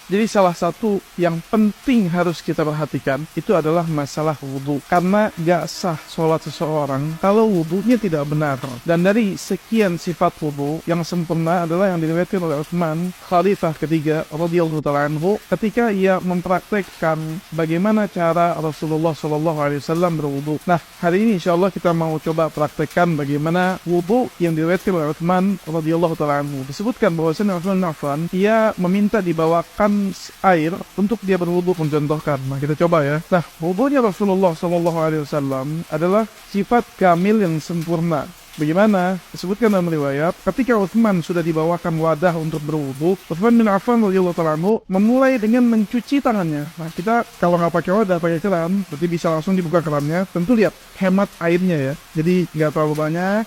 Jadi salah satu yang penting harus kita perhatikan itu adalah masalah wudhu. Karena gak sah sholat seseorang kalau wudhunya tidak benar. Dan dari sekian sifat wudhu, yang sempurna adalah yang diriwayatkan oleh Utsman, Khalifah ketiga radhiyallahu ta'ala anhu, ketika ia mempraktekkan bagaimana cara Rasulullah SAW berwudhu. Nah, hari ini insya Allah kita mau coba praktekkan bagaimana wudhu yang diriwayatkan oleh Utsman radhiyallahu ta'ala anhu. Disebutkan bahwasanya Utsman bin Affan, ia meminta dibawakan air untuk dia berwudu, mencontohkan. Nah, kita coba ya. Nah, wudunya Rasulullah SAW adalah sifat kamil yang sempurna. Bagaimana? Disebutkan dalam riwayat, ketika Utsman sudah dibawakan wadah untuk berwudu, Utsman bin Affan radhiyallahu ta'ala anhu memulai dengan mencuci tangannya. Nah, kita kalau nggak pakai wadah, pakai keran, berarti bisa langsung dibuka kerannya. Tentu lihat hemat airnya ya. Jadi nggak terlalu banyak.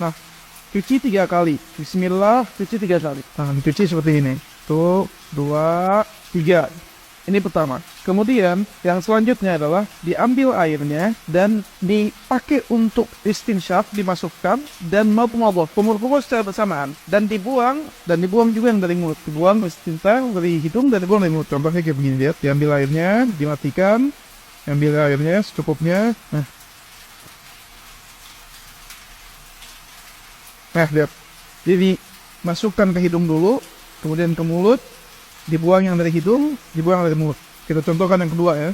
Nah, cuci 3 kali. Bismillah, cuci 3 kali. Nah, dicuci seperti ini. 1, 2, 3. Ini pertama. Kemudian yang selanjutnya adalah diambil airnya dan dipakai untuk istinsyaq, dimasukkan dan madmadah, kumur-kumur secara bersamaan, dan dibuang juga yang dari mulut. Dibuang istinsyaq dari hidung dan dibuang dari mulut. Contohnya kayak begini, lihat. Diambil airnya, dimatikan, ambil airnya secukupnya. Nah, lihat. Jadi masukkan ke hidung dulu, kemudian ke mulut, dibuang yang dari hidung, dibuang dari mulut. Kita contohkan yang kedua ya.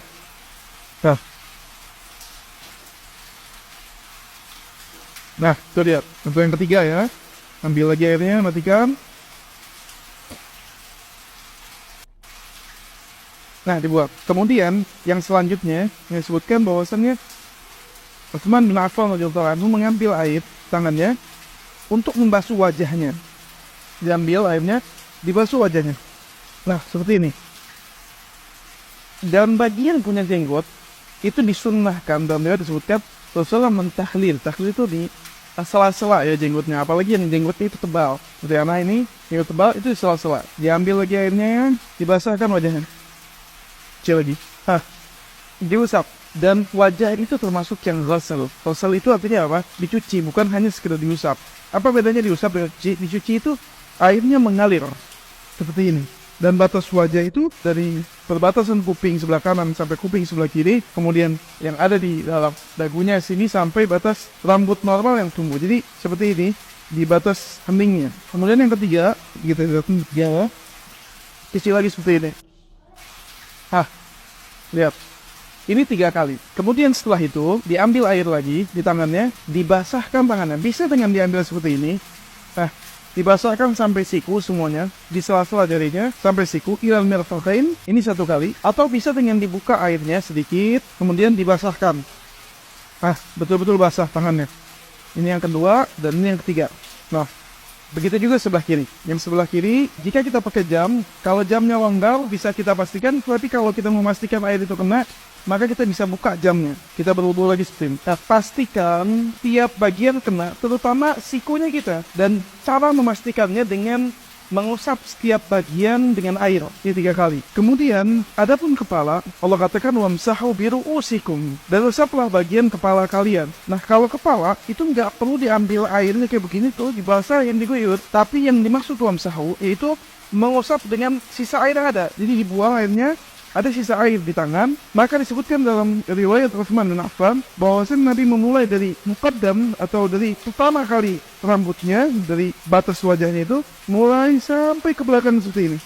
Nah, itu lihat. Contoh yang ketiga ya. Ambil lagi airnya, matikan. Nah, dibuang. Kemudian yang selanjutnya yang disebutkan bahwasannya Utsman bin Affan radhiyallahu anhu mengambil air tangannya untuk membasuh wajahnya. Diambil airnya, dibasuh wajahnya. Nah, seperti ini. Dalam bagian punya jenggot, itu disunnahkan, dalam riwayat disebutkan Rasulullah mentahlil. Tahlil itu di sela-sela ya jenggotnya. Apalagi yang jenggotnya itu tebal. Seperti anak ini, jenggot tebal itu di sela-sela. Diambil lagi airnya, dibasahkan wajahnya. Kecil lagi. Diusap. Dan wajah itu termasuk yang ghasal. Ghasal itu artinya apa? Dicuci, bukan hanya sekedar diusap. Apa bedanya diusap dengan dicuci? Dicuci itu airnya mengalir. Seperti ini. Dan batas wajah itu dari perbatasan kuping sebelah kanan sampai kuping sebelah kiri, kemudian yang ada di dalam dagunya sini sampai batas rambut normal yang tumbuh. Jadi seperti ini di batas heningnya. Kemudian yang ketiga, kita lihat ya, kecil lagi seperti ini. Lihat. Ini 3 kali. Kemudian setelah itu diambil air lagi di tangannya, dibasahkan tangannya. Bisa dengan diambil seperti ini. Dibasahkan sampai siku semuanya, di sela-sela jarinya sampai siku, ilal mirfaqain, ini 1 kali, atau bisa dengan dibuka airnya sedikit, kemudian dibasahkan. Betul-betul basah tangannya. Ini yang kedua, dan ini yang ketiga. Nah, begitu juga sebelah kiri. Yang sebelah kiri, jika kita pakai jam, kalau jamnya longgar bisa kita pastikan, tapi kalau kita memastikan air itu kena, maka kita bisa buka jamnya. Kita berwudu lagi seperti ini. Pastikan tiap bagian kena, terutama sikunya kita. Dan cara memastikannya dengan mengusap setiap bagian dengan air. Ini 3 kali. Kemudian, adapun kepala, Allah katakan wamsahu biru'usikum. Dan usaplah bagian kepala kalian. Nah, kalau kepala, itu nggak perlu diambil airnya kayak begini tuh, dibasahin, diguyur. Tapi yang dimaksud wamsahu, yaitu mengusap dengan sisa air yang ada. Jadi dibuang airnya, ada sisa air di tangan, maka disebutkan dalam riwayat Utsman bin Affan bahwasanya Nabi memulai dari muqaddam atau dari pertama kali rambutnya, dari batas wajahnya itu, mulai sampai ke belakang seperti ini.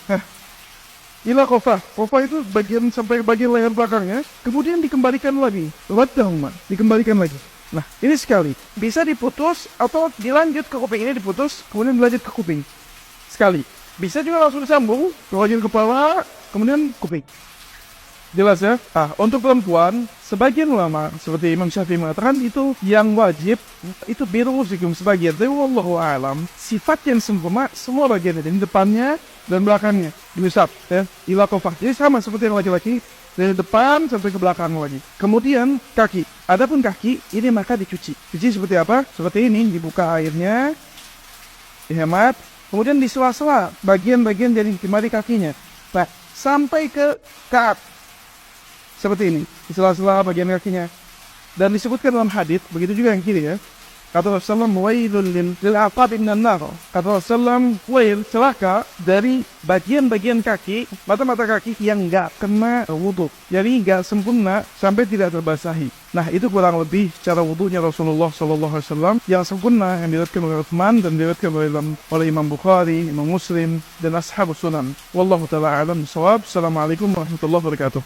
Ila qafah. Qafah itu bagian sampai bagian leher belakangnya, kemudian dikembalikan lagi. Waddahuma, dikembalikan lagi. Nah, ini sekali. Bisa diputus atau dilanjut ke kuping, ini diputus, kemudian dilanjut ke kuping. Sekali. Bisa juga langsung disambung ke bagian kepala, kemudian kuping. Jelas ya? Untuk perempuan, sebagian ulama seperti Imam Syafi'i mengatakan itu yang wajib itu biru'usikum sebagian. Tapi wallahu a'lam, sifat yang sempurna semua bagian dari depannya dan belakangnya diusap ya. Ila qafah. Jadi sama seperti yang laki-laki, dari depan sampai ke belakang lagi. Kemudian kaki. Adapun kaki ini maka dicuci. Cuci seperti apa? Seperti ini, dibuka airnya, dihemat, kemudian di sela-sela bagian-bagian dari kemari kakinya. Sampai ke ka'ab. Seperti ini, di sela-sela bagian kakinya. Dan disebutkan dalam hadits, begitu juga yang kiri ya. Kata Rasulullah, wailul lil aqab minan nar. Kata Rasulullah, wail, celaka dari bagian-bagian kaki, mata-mata kaki yang enggak kena wudu. Jadi enggak sempurna sampai tidak terbasahi. Nah, itu kurang lebih cara wudunya Rasulullah SAW yang sempurna yang diriwayatkan oleh Utsman dan diriwayatkan oleh Imam Bukhari, Imam Muslim dan Ashabus Sunan. Wallahu taala a'lam bishawab. Assalamualaikum warahmatullahi wabarakatuh.